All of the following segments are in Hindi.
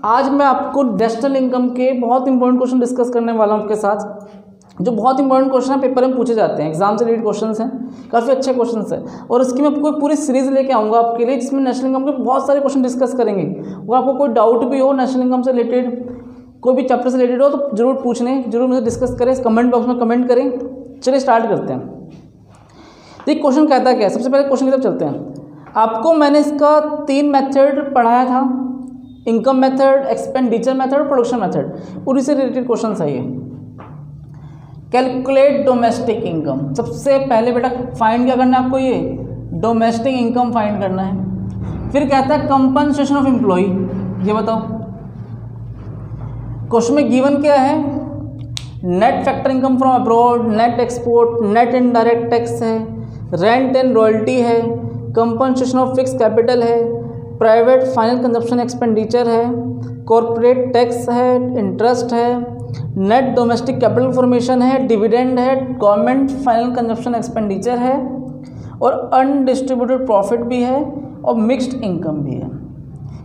आज मैं आपको नेशनल इनकम के बहुत इंपॉर्टेंट क्वेश्चन डिस्कस करने वाला हूँ आपके साथ, जो बहुत इंपॉर्टेंट क्वेश्चन है, पेपर में पूछे जाते हैं, एग्जाम से रिलेटेड क्वेश्चन हैं, काफ़ी अच्छे क्वेश्चन हैं। और इसकी मैं आपको पूरी सीरीज़ लेके आऊँगा आपके लिए, जिसमें नेशनल इनकम के बहुत सारे क्वेश्चन डिस्कस करेंगे। और आपको कोई डाउट भी हो नेशनल इनकम से रिलेटेड, कोई भी चैप्टर से रिलेटेड हो, तो जरूर पूछ लें, जरूर मुझे डिस्कस करें, कमेंट बॉक्स में कमेंट करें। चलिए स्टार्ट करते हैं। देखिए क्वेश्चन कहता क्या है, सबसे पहले क्वेश्चन की तरफ चलते हैं। आपको मैंने इसका 3 मेथड पढ़ाया था, इनकम मेथड, एक्सपेंडिचर मेथड और प्रोडक्शन मेथड, उन्हीं से रिलेटेड क्वेश्चन है ये। कैलकुलेट डोमेस्टिक इनकम, सबसे पहले बेटा फाइंड क्या करना है आपको, ये डोमेस्टिक इनकम फाइंड करना है। फिर कहता है कंपनसेशन ऑफ एम्प्लॉय, ये बताओ क्वेश्चन में गिवन क्या है, net factor income from abroad, net export, net indirect tax है, रेंट एंड रॉयल्टी है, कंपनसेशन ऑफ फिक्स कैपिटल है, प्राइवेट फाइनल कंजप्शन एक्सपेंडिचर है, कॉर्पोरेट टैक्स है, इंटरेस्ट है, नेट डोमेस्टिक कैपिटल फॉर्मेशन है, डिविडेंड है, गवर्नमेंट फाइनल कंजप्शन एक्सपेंडिचर है, और अनडिस्ट्रीब्यूटेड प्रॉफिट भी है, और मिक्स्ड इनकम भी है।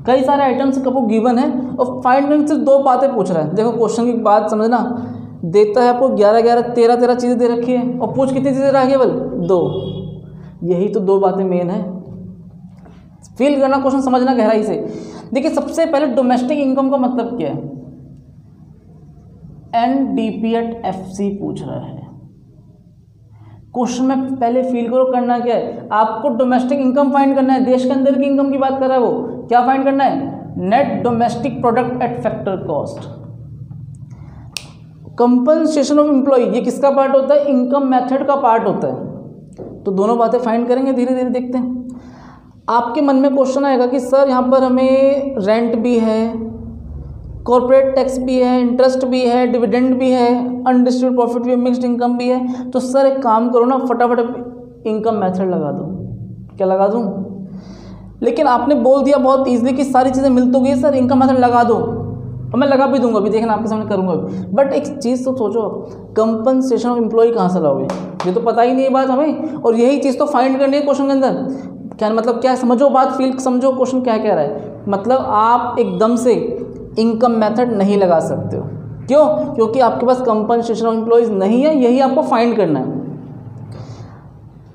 कई सारे आइटम्स आपको गिवन है और फाइंड में सिर्फ 2 बातें पूछ रहा है। देखो क्वेश्चन की बात समझना, देता है आपको 11 13 चीज़ें दे रखी है, और पूछ कितनी चीज़ें रहा है, केवल 2। यही तो 2 बातें मेन है, फील करना, क्वेश्चन समझना गहराई से। देखिए सबसे पहले डोमेस्टिक इनकम का मतलब क्या है, NDP@FC पूछ रहा है। क्वेश्चन में पहले फील करो, करना क्या है, आपको डोमेस्टिक इनकम फाइंड करना है। देश के अंदर की इनकम की बात कर रहा है वो, क्या फाइंड करना है, net domestic product at factor cost. Compensation of employ, ये किसका पार्ट होता है, इनकम मेथड का पार्ट होता है। तो दोनों बातें फाइंड करेंगे, धीरे धीरे देखते हैं। आपके मन में क्वेश्चन आएगा कि सर यहाँ पर हमें रेंट भी है, कॉर्पोरेट टैक्स भी है, इंटरेस्ट भी है, डिविडेंड भी है, अनडिस्ट्रीब्यूटेड प्रॉफिट भी है, मिक्स्ड इनकम भी है। तो सर एक काम करो ना, फटाफट इनकम मेथड लगा दो। क्या लगा दूं? लेकिन आपने बोल दिया बहुत ईजिली कि सारी चीज़ें मिल तो गई सर, इनकम मेथड लगा दो, और मैं लगा भी दूंगा, अभी देखना आपके सामने करूंगा। बट एक चीज़ तो सोचो, कंपनसेशन ऑफ एम्प्लॉय कहाँ से लाओगे, ये तो पता ही नहीं है बात हमें, और यही चीज़ तो फाइंड करनी है क्वेश्चन के अंदर। क्या मतलब, क्या समझो बात, फील समझो क्वेश्चन क्या कह रहा है। मतलब आप एकदम से इनकम मेथड नहीं लगा सकते हो, क्यों? क्योंकि आपके पास कंपनसेशन ऑफ एम्प्लॉयज नहीं है, यही आपको फाइंड करना है।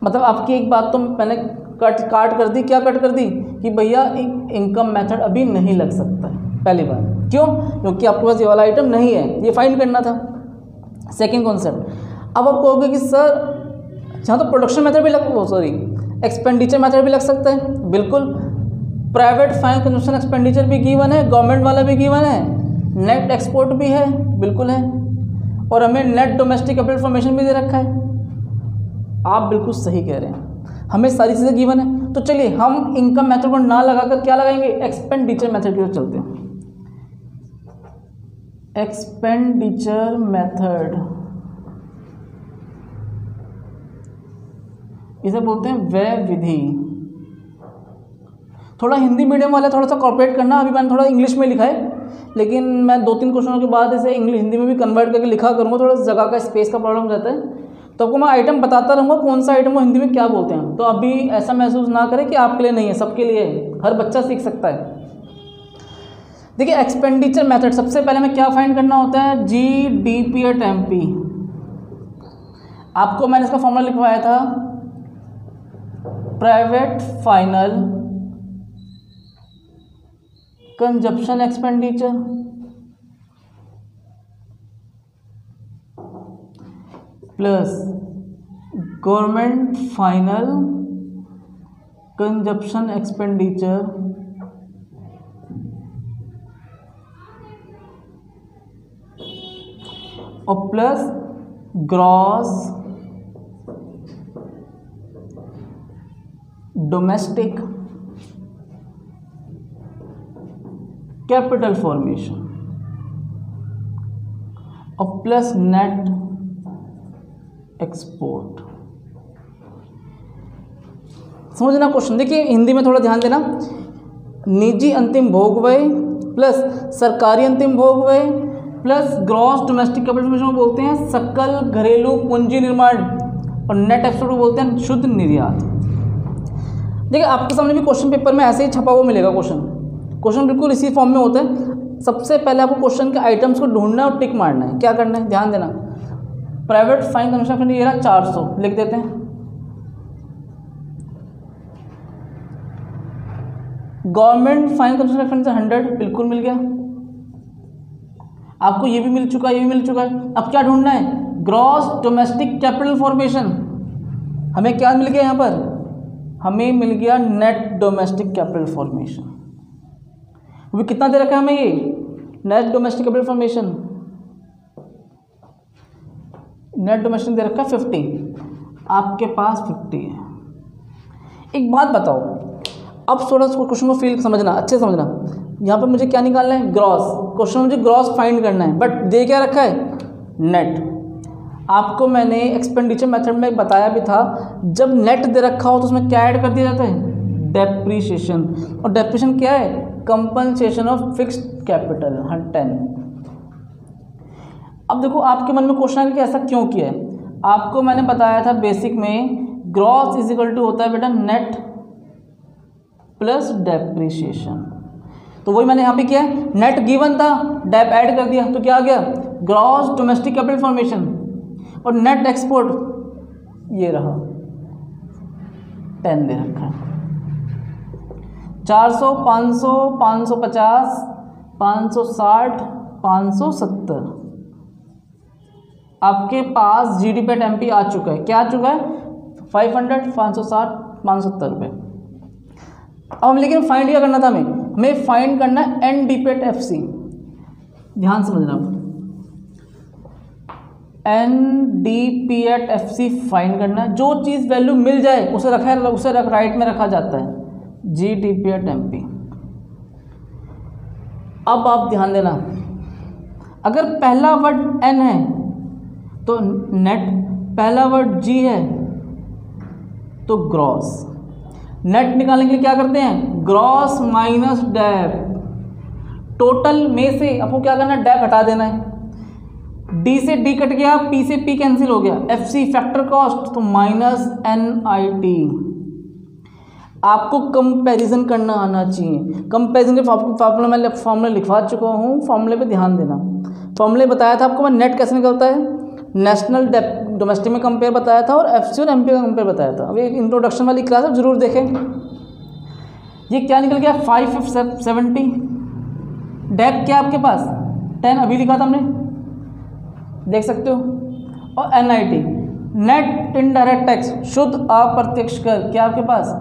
मतलब आपकी एक बात तो मैंने काट कर दी, क्या कट कर दी, कि भैया इनकम मेथड अभी नहीं लग सकता है। पहली बात, क्यों? क्योंकि आपके पास ये वाला आइटम नहीं है, ये फाइंड करना था। सेकेंड कॉन्सेप्ट, अब आप कहोगे कि सर जहाँ तो प्रोडक्शन मेथड भी एक्सपेंडिचर मेथड भी लग सकता है। बिल्कुल, प्राइवेट फाइनल कंजप्शन एक्सपेंडिचर भी गिवन है, गवर्नमेंट वाला भी गिवन है, नेट एक्सपोर्ट भी है, बिल्कुल है, और हमें नेट डोमेस्टिक कैपिटल फॉर्मेशन भी दे रखा है। आप बिल्कुल सही कह रहे हैं, हमें सारी चीज़ें गिवन है। तो चलिए हम इनकम मेथड को ना लगाकर क्या लगाएंगे, एक्सपेंडिचर मेथड की तरफ चलते हैं। एक्सपेंडिचर मेथड, इसे बोलते हैं व्यय विधि। थोड़ा हिंदी मीडियम वाला थोड़ा सा कॉर्पोरेट करना, अभी मैंने थोड़ा इंग्लिश में लिखा है, लेकिन मैं 2-3 क्वेश्चनों के बाद इसे हिंदी में भी कन्वर्ट करके लिखा करूँगा। थोड़ा जगह का, स्पेस का प्रॉब्लम रहता है, तो आपको मैं आइटम बताता रहूँगा कौन सा आइटम को हिंदी में क्या बोलते हैं। तो अभी ऐसा महसूस ना करें कि आपके लिए नहीं है, सबके लिए है, हर बच्चा सीख सकता है। देखिए एक्सपेंडिचर मेथड, सबसे पहले में क्या फाइंड करना होता है, GDP@MP। आपको मैंने इसका फॉर्मूला लिखवाया था, private final consumption expenditure plus government final consumption expenditure और plus gross domestic capital formation और प्लस नेट एक्सपोर्ट। समझना क्वेश्चन, देखिए हिंदी में थोड़ा ध्यान देना। निजी अंतिम भोग व्यय प्लस सरकारी अंतिम भोग व्यय plus gross domestic capital formation बोलते हैं सकल घरेलू पूंजी निर्माण, और नेट एक्सपोर्ट बोलते हैं शुद्ध निर्यात। देखिए आपके सामने भी क्वेश्चन पेपर में ऐसे ही छपा हुआ मिलेगा क्वेश्चन बिल्कुल इसी फॉर्म में होता है। सबसे पहले आपको क्वेश्चन के आइटम्स को ढूंढना है और टिक मारना है। क्या करना है, ध्यान देना। प्राइवेट फाइन कंजम्पशन ये रहा 400, लिख देते हैं। गवर्नमेंट फाइन कंजम्पशन एक्सपेंडिचर 100, बिल्कुल मिल गया आपको, ये भी मिल चुका है, ये भी मिल चुका है। अब क्या ढूंढना है, ग्रॉस डोमेस्टिक कैपिटल फॉर्मेशन। हमें क्या मिल गया यहाँ पर, हमें मिल गया नेट डोमेस्टिक कैपिटल फॉर्मेशन। अभी कितना दे रखा है हमें ये net domestic capital formation, net domestic दे रखा है 50, आपके पास 50 है। एक बात बताओ, अब थोड़ा क्वेश्चन को फील समझना, अच्छे समझना। यहाँ पर मुझे क्या निकालना है, ग्रॉस। क्वेश्चन मुझे ग्रॉस फाइंड करना है, बट दे क्या रखा है, नेट। आपको मैंने एक्सपेंडिचर मेथड में बताया भी था, जब नेट दे रखा हो तो उसमें क्या ऐड कर दिया जाता है, डेप्रीशिएशन। और डेप्रीशिएशन क्या है, कंपनसेशन ऑफ फिक्स्ड कैपिटल 10। अब देखो आपके मन में क्वेश्चन है कि ऐसा क्यों किया है। आपको मैंने बताया था बेसिक में, ग्रॉस इज इक्वल टू होता है बेटा नेट प्लस डेप्रीशिएशन। तो वही मैंने यहाँ पे किया है, नेट गिवन था, डेप ऐड कर दिया, तो क्या आ गया, ग्रॉस डोमेस्टिक कैपिटल फॉर्मेशन। और नेट एक्सपोर्ट ये रहा 10 दे रखा है। 400, 500, 550, 560, 570 आपके पास जीडीपी एट एमपी आ चुका है। क्या आ चुका है, 500, 560, 570 रुपये। अब हम लेकिन फाइंड क्या करना था, हमें फाइंड करना है एनडीपी एट एफसी। ध्यान समझना आप, एनडीपी एट एफसी फाइंड करना है। जो चीज़ वैल्यू मिल जाए उसे राइट में रखा जाता है, जीडीपी एट एमपी। अब आप ध्यान देना, अगर पहला वर्ड एन है तो नेट, पहला वर्ड जी है तो ग्रॉस। नेट निकालने के लिए क्या करते हैं, ग्रॉस माइनस डेप। टोटल में से आपको क्या करना है, डेप हटा देना है। डी से डी कट गया, पी से पी कैंसिल हो गया, एफ सी फैक्टर कॉस्ट, तो माइनस एन आई टी। आपको कंपैरिजन करना आना चाहिए। कंपैरिजन के फॉर्मूला मैं फॉर्मूला लिखवा चुका हूँ, फॉर्मूले पे ध्यान देना। फॉर्मूले बताया था आपको मैं, नेट कैसे निकलता है, नेशनल डोमेस्टिक में कंपेयर बताया था और एफसी और एमपी का कंपेयर बताया था। अभी इंट्रोडक्शन वाली क्लास है, जरूर देखें। ये क्या निकल गया, 570। डेप क्या आपके पास 10, अभी लिखा था हमने, देख सकते हो। और एनआईटी नेट इनडायरेक्ट टैक्स, शुद्ध अप्रत्यक्ष कर, क्या आपके पास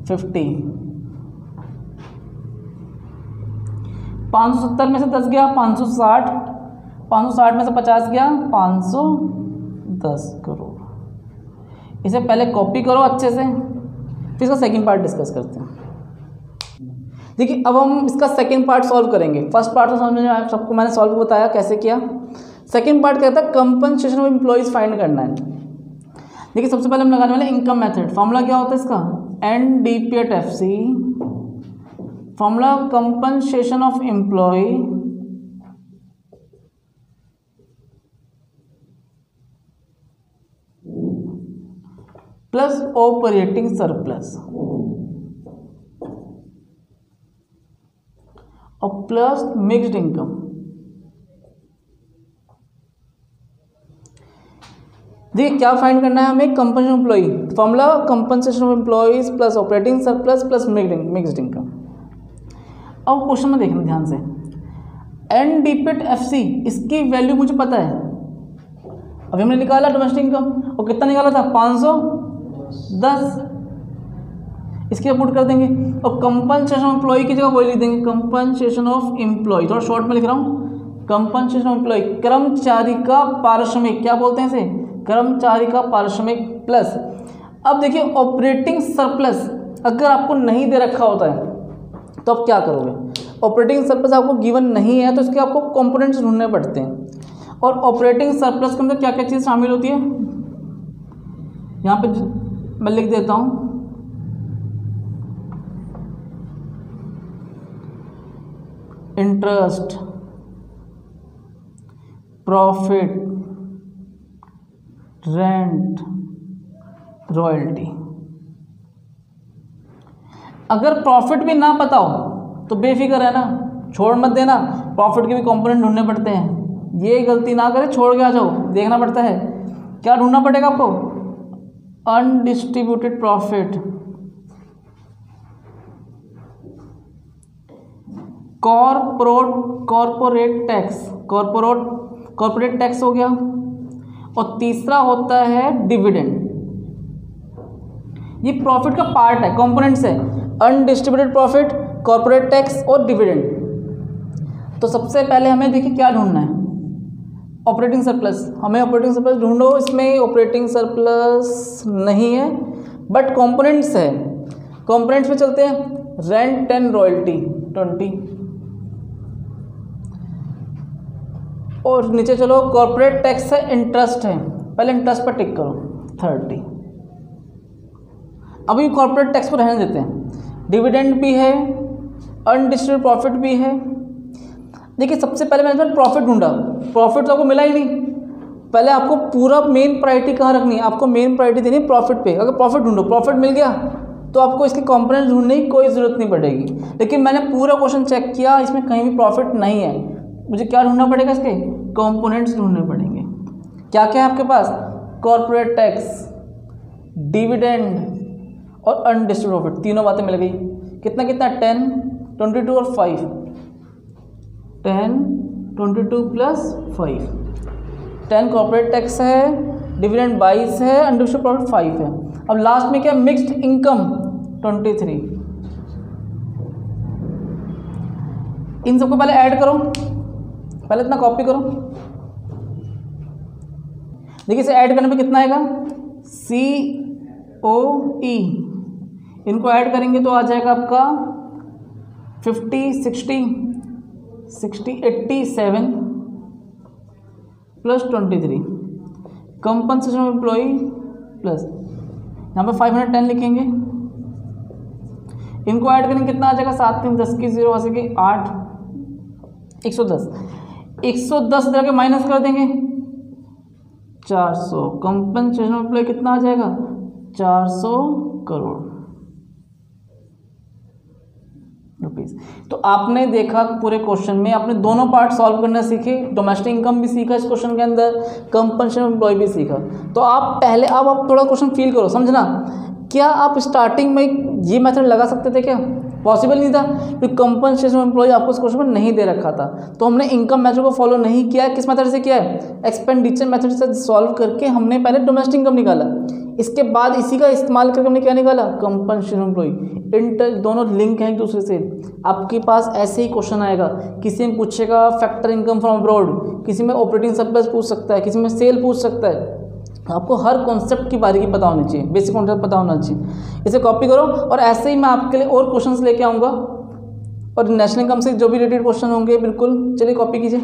50। 570 में से 10 गया 560, 560 में से 50 गया 510 करोड़। इसे पहले कॉपी करो अच्छे से, फिर इसका सेकंड पार्ट डिस्कस करते हैं। देखिए अब हम इसका सेकंड पार्ट सॉल्व करेंगे। फर्स्ट पार्ट तो समझ में आया सबको, मैंने सॉल्व बताया कैसे किया। सेकंड पार्ट कहता है कंपनसेशन ऑफ एम्प्लॉइज फाइंड करना है। देखिए सबसे पहले हम लगाने वाले इनकम मेथड। फॉर्मूला क्या होता है इसका, NDP at FC. Formula compensation of employ plus operating surplus और प्लस मिक्स्ड इनकम। देखिए क्या फाइंड करना है हमें, compensation employ. Formula compensation of employees plus operating surplus plus mixed income. अब क्वेश्चन में देखना ध्यान से, एनडीपी एट एफसी, इसकी वैल्यू मुझे पता है। अभी हमने निकाला डोमेस्टिक इनकम, और कितना निकाला था 510, इसके पुट कर देंगे। और कंपनसेशन ऑफ एम्प्लॉय की जगह वही लिख देंगे, कंपनसेशन ऑफ एम्प्लॉय। थोड़ा शॉर्ट में लिख रहा हूँ, कंपनसेशन ऑफ एम्प्लॉय, कर्मचारी का पारिश्रमिक, क्या बोलते हैं इसे, कर्मचारी का पारिश्रमिक प्लस। अब देखिए ऑपरेटिंग सरप्लस अगर आपको नहीं दे रखा होता है तो आप क्या करोगे, ऑपरेटिंग सरप्लस आपको गिवन नहीं है तो इसके आपको कंपोनेंट्स ढूंढने पड़ते हैं। और ऑपरेटिंग सरप्लस के अंदर क्या क्या चीज़ शामिल होती है, यहाँ पे मैं लिख देता हूँ, इंटरेस्ट, प्रॉफिट, रेंट, रॉयल्टी। अगर प्रॉफिट भी ना पता हो तो बेफिक्र है ना, छोड़ मत देना, प्रॉफिट के भी कंपोनेंट ढूंढने पड़ते हैं, ये गलती ना करें, छोड़ के आ जाओ, देखना पड़ता है। क्या ढूंढना पड़ेगा आपको? Undistributed profit, corporate tax, corporate tax हो गया, और तीसरा होता है डिविडेंड। ये प्रॉफिट का पार्ट है, कंपोनेंट्स है, अनडिस्ट्रीब्यूटेड प्रॉफिट, कॉर्पोरेट टैक्स और डिविडेंड। तो सबसे पहले हमें देखिए क्या ढूंढना है, ऑपरेटिंग सरप्लस। हमें ऑपरेटिंग सरप्लस ढूंढो, इसमें ऑपरेटिंग सरप्लस नहीं है बट कंपोनेंट्स है। कंपोनेंट्स में चलते हैं, रेंट एंड रॉयल्टी 20, और नीचे चलो कॉर्पोरेट टैक्स है, इंटरेस्ट है, पहले इंटरेस्ट पर टिक करो 30। अभी कॉर्पोरेट टैक्स को रहने देते हैं, डिविडेंड भी है, अनडिस्ट्रीब्यूटेड प्रॉफिट भी है। देखिए सबसे पहले मैंने प्रॉफिट ढूंढा, प्रॉफिट तो आपको मिला ही नहीं। पहले आपको पूरा मेन प्रायोरिटी कहाँ रखनी है, आपको मेन प्रायोरिटी देनी है प्रॉफिट पे। अगर प्रॉफिट ढूंढो, प्रॉफिट मिल गया तो आपको इसके कंपोनेंट ढूंढने की कोई ज़रूरत नहीं पड़ेगी। लेकिन मैंने पूरा क्वेश्चन चेक किया, इसमें कहीं भी प्रॉफिट नहीं है, मुझे क्या ढूंढना पड़ेगा, इसके कंपोनेंट्स ढूंढने पड़ेंगे। क्या क्या है आपके पास? कॉर्पोरेट टैक्स, डिविडेंड और अनडिस्ट्रीब्यूटेड प्रॉफिट, तीनों बातें मिल गई। कितना कितना? 10, 22 और 5, 10, 22 प्लस 5, 10 कॉर्पोरेट टैक्स है, डिविडेंड 22 है, अनडिस्ट्रीब्यूटेड प्रॉफिट 5 है। अब लास्ट में क्या? Mixed income 23। इन सबको पहले ऐड करो, पहले इतना कॉपी करो। देखिए इसे ऐड करने पे कितना आएगा? COE, इनको ऐड करेंगे तो आ जाएगा आपका 50, 60, 87 plus 23, compensation of employ plus, यहाँ पे 510 लिखेंगे। इनको ऐड करेंगे कितना आ जाएगा? 7 3 10 की 0 आ सके 8, 110 इधर के माइनस कर देंगे 400, कंपनसेशन ऑफ एम्प्लॉय कितना आ जाएगा? 400 करोड़ रुपीस। तो आपने देखा पूरे क्वेश्चन में, आपने दोनों पार्ट सॉल्व करना सीखे, डोमेस्टिक इनकम भी सीखा इस क्वेश्चन के अंदर, कंपनसेशन ऑफ एम्प्लॉय भी सीखा। तो आप पहले आप थोड़ा क्वेश्चन फील करो, समझना, क्या आप स्टार्टिंग में ये मेथड लगा सकते थे? क्या पॉसिबल नहीं था, क्योंकि कंपनसेशन ऑफ एम्प्लॉय आपको इस क्वेश्चन में नहीं दे रखा था। तो हमने इनकम मेथड को फॉलो नहीं किया। किस मेथड से किया है? एक्सपेंडिचर मेथड से सॉल्व करके हमने पहले डोमेस्टिक इनकम निकाला, इसके बाद इसी का इस्तेमाल करके हमने क्या निकाला? Compensation of employ. दोनों लिंक हैं एक दूसरे से। आपके पास ऐसे ही क्वेश्चन आएगा, किसी में पूछेगा फैक्टर इनकम फ्रॉम अब्रॉड, किसी में ऑपरेटिंग सरप्लस पूछ सकता है, किसी में सेल पूछ सकता है। आपको हर कॉन्सेप्ट की बारीकी पता होनी चाहिए, बेसिक कॉन्सेप्ट पता होना चाहिए। इसे कॉपी करो, और ऐसे ही मैं आपके लिए और क्वेश्चंस लेके आऊँगा, और नेशनल इनकम से जो भी रिलेटेड क्वेश्चन होंगे बिल्कुल। चलिए कॉपी कीजिए।